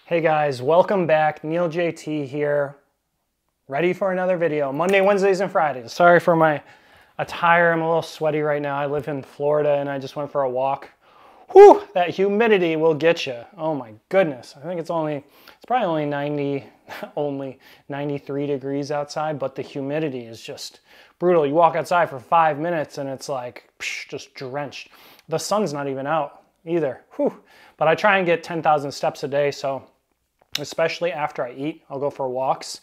Hey guys, welcome back. Neil JT here, ready for another video. Monday, Wednesdays, and Fridays. Sorry for my attire. I'm a little sweaty right now. I live in Florida and I just went for a walk. Whew, that humidity will get you. Oh my goodness. I think it's probably only 93 degrees outside, but the humidity is just brutal. You walk outside for 5 minutes and it's like just drenched. The sun's not even out either. Whew. But I try and get 10,000 steps a day, so especially after I eat, I'll go for walks.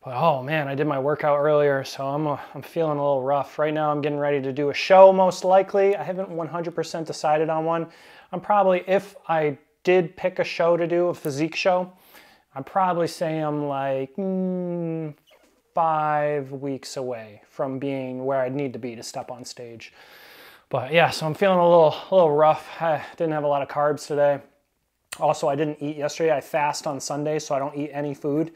But oh man, I did my workout earlier, so I'm feeling a little rough. Right now I'm getting ready to do a show most likely. I haven't 100% decided on one. I'm probably, if I did pick a show to do, a physique show, I'd probably say I'm like 5 weeks away from being where I'd need to be to step on stage. But yeah, so I'm feeling a little rough. I didn't have a lot of carbs today. Also, I didn't eat yesterday. I fast on Sunday, so I don't eat any food.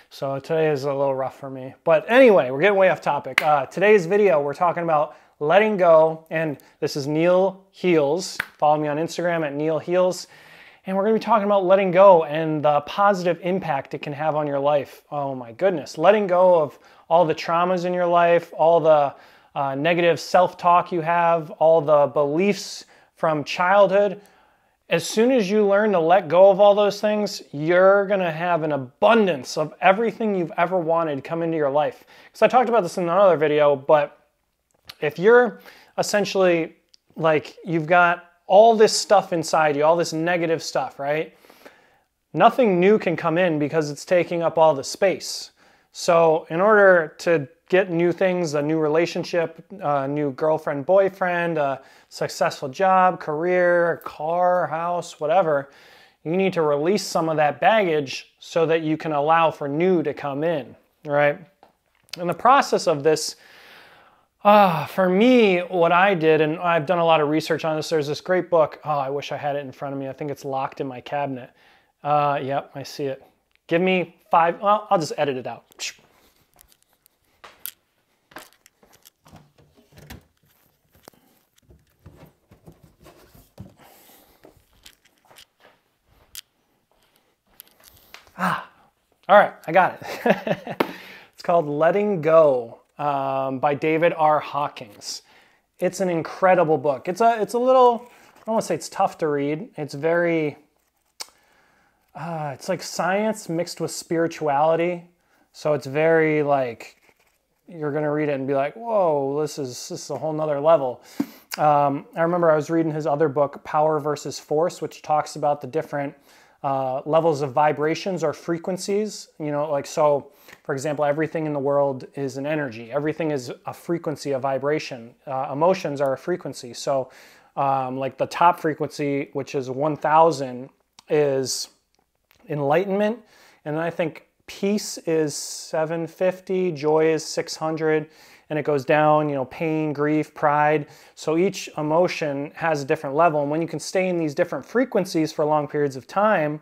So today is a little rough for me. But anyway, we're getting way off topic. Today's video, we're talking about letting go. And this is Neil Heals. Follow me on Instagram at Neil Heals. And we're going to be talking about letting go and the positive impact it can have on your life. Oh my goodness. Letting go of all the traumas in your life, all the negative self-talk you have, all the beliefs from childhood. As soon as you learn to let go of all those things, you're going to have an abundance of everything you've ever wanted come into your life. So I talked about this in another video, but if you're essentially like you've got all this stuff inside you, all this negative stuff, right? Nothing new can come in because it's taking up all the space. So in order to get new things, a new relationship, a new girlfriend, boyfriend, a successful job, career, car, house, whatever, you need to release some of that baggage so that you can allow for new to come in, right? In the process of this, for me, what I did, and I've done a lot of research on this, there's this great book. Oh, I wish I had it in front of me. I think it's locked in my cabinet. Yep, I see it. Give me 5, well, I'll just edit it out. All right, I got it. It's called Letting Go by David R. Hawkins. It's an incredible book. It's a little, I don't want to say it's tough to read. It's very, it's like science mixed with spirituality. So it's very like, you're going to read it and be like, whoa, this is a whole nother level. I remember I was reading his other book, Power versus Force, which talks about the different levels of vibrations or frequencies, like, so for example, everything in the world is an energy. Everything is a frequency, a vibration. Emotions are a frequency. So like the top frequency, which is 1000, is enlightenment. And then I think peace is 750, joy is 600, and it goes down, pain, grief, pride. So each emotion has a different level. And when you can stay in these different frequencies for long periods of time,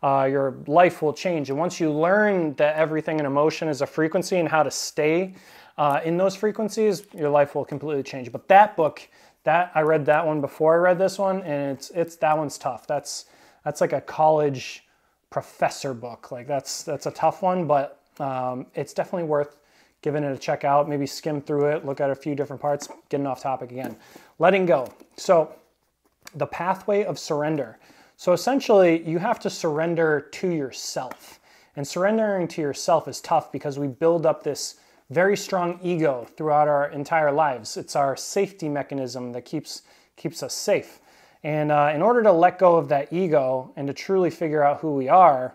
your life will change. And once you learn that everything in emotion is a frequency and how to stay in those frequencies, your life will completely change. But that book, I read that one before I read this one, and that one's tough. That's like a college professor book. Like that's a tough one, but it's definitely worth giving it a check out, maybe skim through it, look at a few different parts, getting off topic again. Letting go. So the pathway of surrender. So essentially you have to surrender to yourself. And surrendering to yourself is tough because we build up this very strong ego throughout our entire lives. It's our safety mechanism that keeps us safe. And in order to let go of that ego and to truly figure out who we are,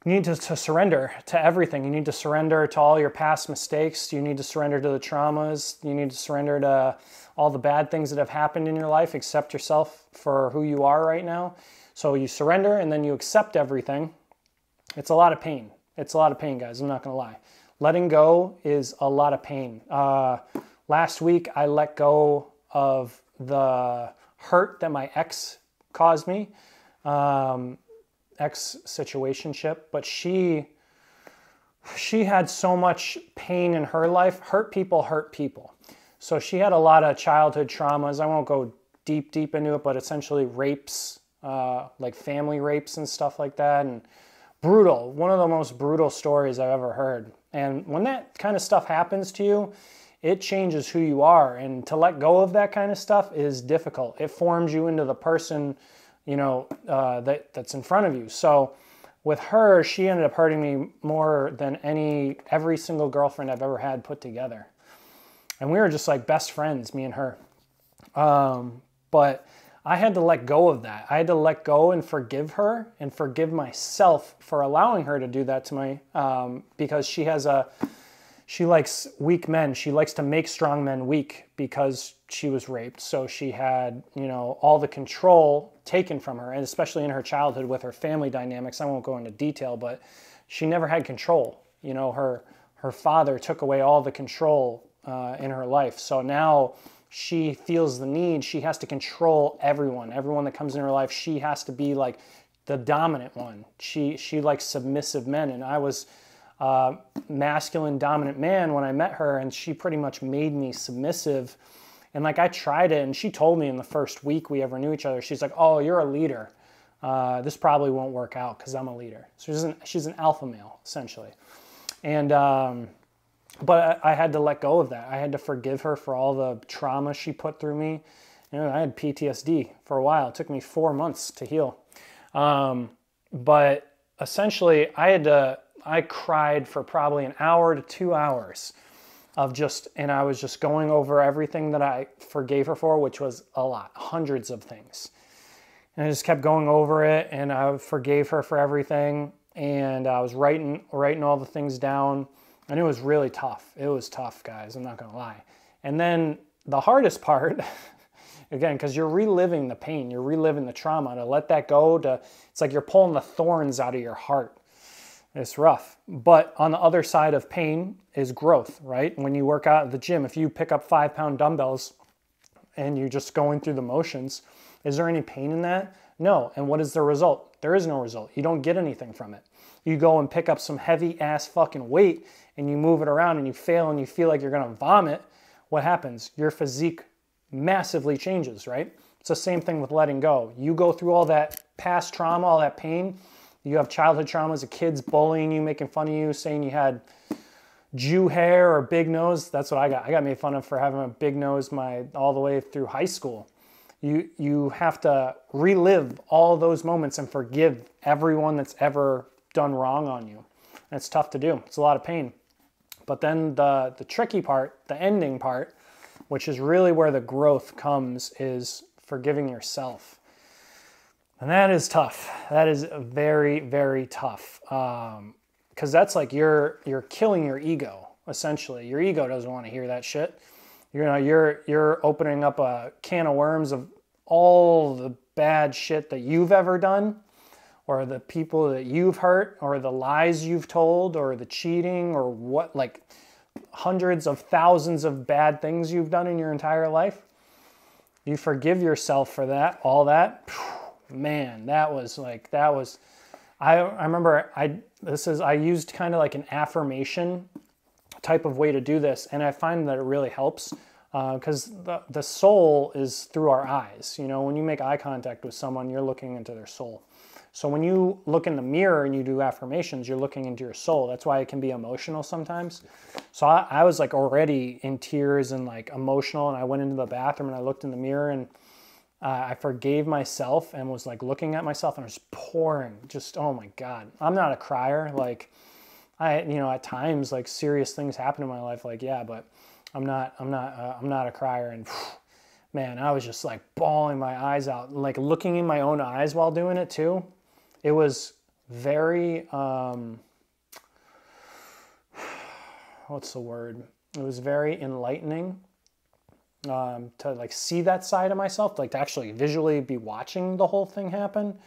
you need to surrender to everything. You need to surrender to all your past mistakes. You need to surrender to the traumas. You need to surrender to all the bad things that have happened in your life. Accept yourself for who you are right now. So you surrender and then you accept everything. It's a lot of pain. It's a lot of pain, guys. I'm not going to lie. Letting go is a lot of pain. Last week, I let go of the hurt that my ex caused me. Ex-situationship, but she had so much pain in her life. Hurt people. So she had a lot of childhood traumas. I won't go deep into it, but essentially rapes, like family rapes and stuff like that. And brutal, one of the most brutal stories I've ever heard. And when that kind of stuff happens to you, it changes who you are. And to let go of that kind of stuff is difficult. It forms you into the person, that's in front of you. So with her, she ended up hurting me more than every single girlfriend I've ever had put together. And we were just like best friends, me and her. But I had to let go of that. I had to let go and forgive her and forgive myself for allowing her to do that to me, because she likes weak men. She likes to make strong men weak because she was raped. So she had, all the control taken from her, and especially in her childhood with her family dynamics. I won't go into detail, but she never had control. Her father took away all the control in her life. So now she feels the need. She has to control everyone that comes in her life. She has to be like the dominant one. She likes submissive men, and I was masculine dominant man when I met her, and she pretty much made me submissive. And like I tried it, and she told me in the first week we ever knew each other, she's like, "Oh, you're a leader. This probably won't work out because I'm a leader." So she's an alpha male essentially. And but I had to let go of that. I had to forgive her for all the trauma she put through me. I had PTSD for a while. It took me 4 months to heal. But essentially I cried for probably an hour to 2 hours and I was just going over everything that I forgave her for, which was a lot, hundreds of things. And I just kept going over it, and I forgave her for everything. And I was writing all the things down, and it was really tough. It was tough, guys, I'm not gonna lie. And then the hardest part, again, because you're reliving the pain, you're reliving the trauma, to let that go, it's like you're pulling the thorns out of your heart. It's rough. But on the other side of pain is growth, right? When you work out at the gym, if you pick up 5-pound dumbbells and you're just going through the motions, is there any pain in that? No. And what is the result? There is no result. You don't get anything from it. You go and pick up some heavy ass fucking weight and you move it around and you fail and you feel like you're gonna vomit. What happens? Your physique massively changes, right? It's the same thing with letting go. You go through all that past trauma, all that pain. You have childhood traumas of kids bullying you, making fun of you, saying you had Jew hair or big nose. That's what I got. I got made fun of for having a big nose all the way through high school. You have to relive all those moments and forgive everyone that's ever done wrong on you. And it's tough to do. It's a lot of pain. But then the tricky part, the ending part, which is really where the growth comes, is forgiving yourself. And that is tough. That is very, very tough. Because that's like you're killing your ego, essentially. Your ego doesn't want to hear that shit. You're opening up a can of worms of all the bad shit that you've ever done, or the people that you've hurt, or the lies you've told, or the cheating, or what, like hundreds of thousands of bad things you've done in your entire life. You forgive yourself for that, all that. Man, I remember I used kind of like an affirmation type of way to do this, and I find that it really helps because the soul is through our eyes. When you make eye contact with someone, you're looking into their soul. So when you look in the mirror and you do affirmations, you're looking into your soul. That's why it can be emotional sometimes. So I was like already in tears and like emotional, and I went into the bathroom and I looked in the mirror and I forgave myself and was like looking at myself, and I was pouring, just, oh my God. I'm not a crier. Like at times like serious things happen in my life. Like, yeah, but I'm not a crier. And man, I was just like bawling my eyes out, like looking in my own eyes while doing it too. It was very, what's the word? It was very enlightening. To like see that side of myself, like to actually visually be watching the whole thing happen.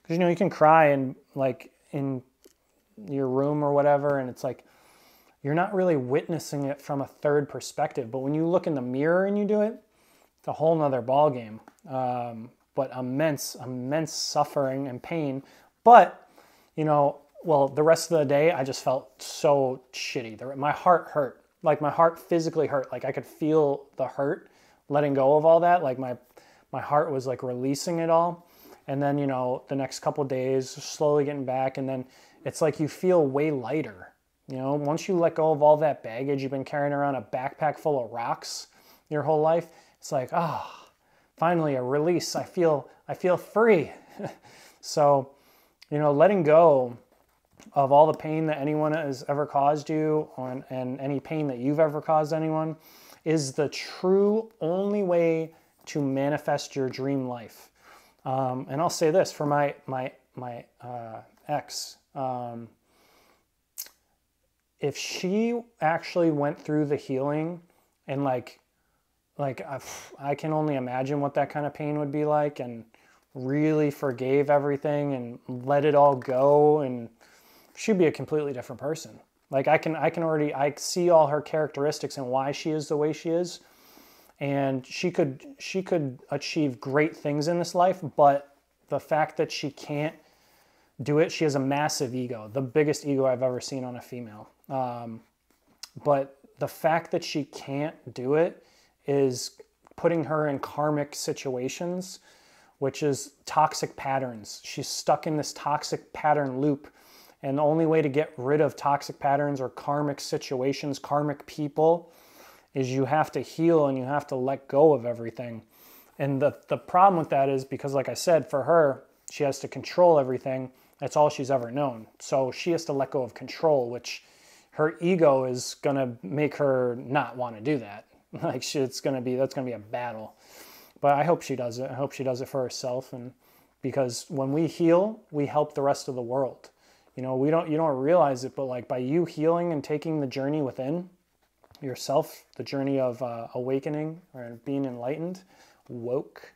Because you can cry and like in your room or whatever, and it's like you're not really witnessing it from a third perspective. But when you look in the mirror and you do it, it's a whole nother ball game. But immense suffering and pain. But the rest of the day I just felt so shitty. My heart hurt. Like my heart physically hurt. Like I could feel the hurt letting go of all that. Like my heart was like releasing it all. And then, you know, the next couple of days, slowly getting back. And then it's like you feel way lighter. You know, once you let go of all that baggage, you've been carrying around a backpack full of rocks your whole life. It's like, oh, finally a release. I feel free. So, you know, letting go of all the pain that anyone has ever caused you, and any pain that you've ever caused anyone, is the true only way to manifest your dream life. And I'll say this for my ex. If she actually went through the healing and like I can only imagine what that kind of pain would be like, and really forgave everything and let it all go, and she'd be a completely different person. Like I see all her characteristics and why she is the way she is. And she could achieve great things in this life, but the fact that she can't do it, she has a massive ego, the biggest ego I've ever seen on a female. But the fact that she can't do it is putting her in karmic situations, which is toxic patterns. She's stuck in this toxic pattern loop. And the only way to get rid of toxic patterns or karmic situations, karmic people, is you have to heal and you have to let go of everything. And the problem with that is because, like I said, for her, she has to control everything. That's all she's ever known. So she has to let go of control, which her ego is going to make her not want to do that. Like that's going to be a battle. But I hope she does it. I hope she does it for herself. And because when we heal, we help the rest of the world. You know, you don't realize it, but like by you healing and taking the journey within yourself, the journey of awakening or being enlightened, woke,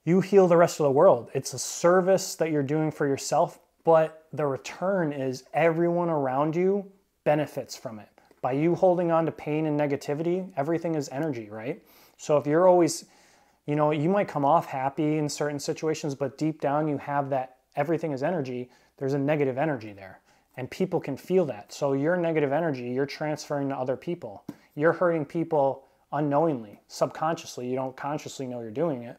you heal the rest of the world. It's a service that you're doing for yourself, but the return is everyone around you benefits from it. By you holding on to pain and negativity, everything is energy, right? So if you're always, you know, you might come off happy in certain situations, but deep down you have that everything is energy. There's a negative energy there. And people can feel that. So your negative energy, you're transferring to other people. You're hurting people unknowingly, subconsciously. You don't consciously know you're doing it,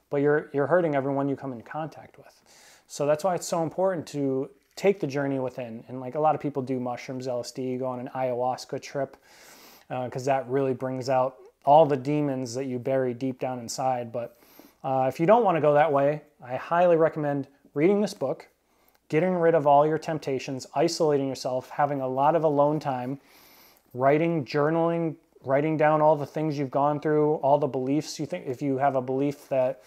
but you're hurting everyone you come in contact with. So that's why it's so important to take the journey within. And like a lot of people do mushrooms, LSD, go on an ayahuasca trip, because that really brings out all the demons that you bury deep down inside. But if you don't want to go that way, I highly recommend reading this book, getting rid of all your temptations, isolating yourself, having a lot of alone time, writing, journaling, writing down all the things you've gone through, all the beliefs you think. If you have a belief that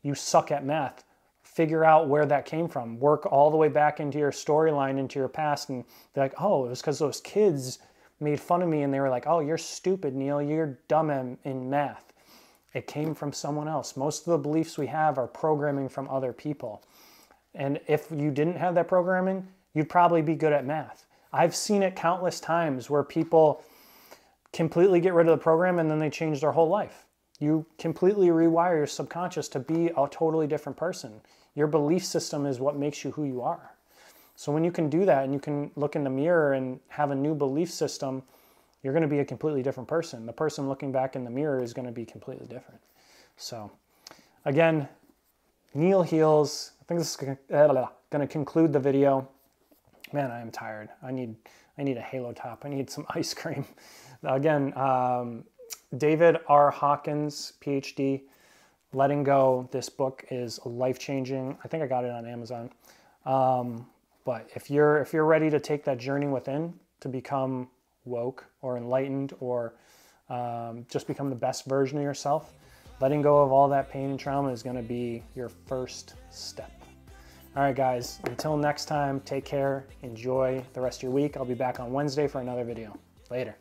you suck at math, figure out where that came from. Work all the way back into your storyline, into your past, and be like, oh, it was because those kids made fun of me and they were like, oh, you're stupid, Neil, you're dumb in math. It came from someone else. Most of the beliefs we have are programming from other people. And if you didn't have that programming, you'd probably be good at math. I've seen it countless times where people completely get rid of the program and then they change their whole life. You completely rewire your subconscious to be a totally different person. Your belief system is what makes you who you are. So when you can do that and you can look in the mirror and have a new belief system, you're going to be a completely different person. The person looking back in the mirror is going to be completely different. So again, Neil heals. I think this is going to conclude the video. Man, I am tired. I need a Halo top. I need some ice cream. Again, David R. Hawkins, PhD, Letting Go. This book is life-changing. I think I got it on Amazon. But if you're ready to take that journey within to become woke or enlightened or just become the best version of yourself, letting go of all that pain and trauma is going to be your first step. All right, guys, until next time, take care. Enjoy the rest of your week. I'll be back on Wednesday for another video. Later.